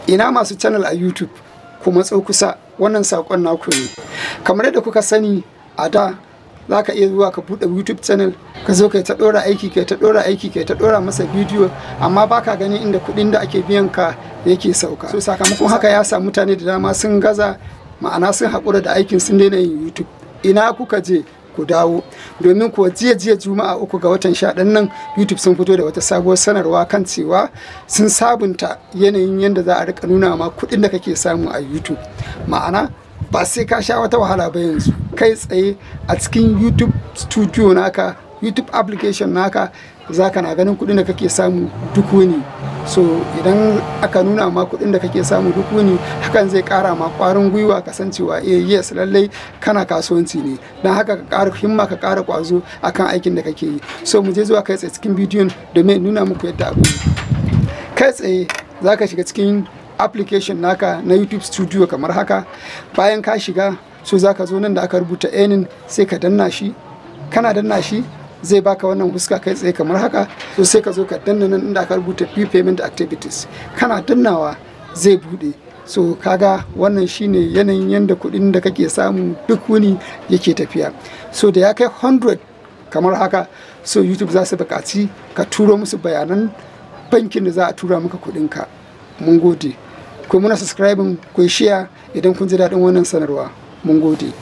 Ina masu channel a YouTube ku matso kusa, wannan sakon naku ne. Kamar yadda kuka sani a da za ka iya zuwa ka buɗe YouTube channel ka zo kai ta ɗora aiki kai ta ɗora masa bidiyo, amma baka gani inda kuɗin da ake biyan ka yake sauka. So sakamakon haka ya sa mutane da dama sun gaza, ma'ana sun haƙura da aikin, sun daina yin YouTube. Ina kuka je ku dawo, domin kuwa jiya Juma'a 3 ga watan 11 nan YouTube sun fito da wata sabuwar sanarwa kan cewa sun sabunta yanayin yadda za a rika nuna ma kuɗin da kake samu a YouTube. Ma'ana ba sai ka sha wata wahala ba, yanzu kai tsaye a cikin YouTube studio naka, YouTube application naka, za ka na ganin kuɗin da kake samu duk wuni. So idan aka nuna ma kuɗin da kake samu duk wuni, hakan zai ƙara ma ƙwarin gwiwa kasancewa yes lallai kana kasuwanci ne, don haka ka ƙara himma, ka ƙara ƙwazo akan aikin da kake yi. So mu je zuwa kai tsaye cikin bidiyon domin nuna muku yadda abu kai tsaye. Za ka shiga cikin application naka na YouTube studio kamar haka. Bayan ka shiga, so za ka zo nan da aka rubuta earning, sai ka danna shi. Kana danna shi zai baka wannan huska kai tsaye kamar haka. So sai ka zo ka danna nan inda aka rubuta payment activities, kana dannawa zai bude. So kaga wannan shine yanayin yanda kuɗin da kake samu duk wuni yake tafiya. So da ya kai 100 kamar haka, so YouTube za su buƙaci ka turo musu bayanan bankin da za a tura maka kuɗinka. Mun gode. Ku muna subscribing, ku share idan kun ji daɗin wannan sanarwa. Mun gode.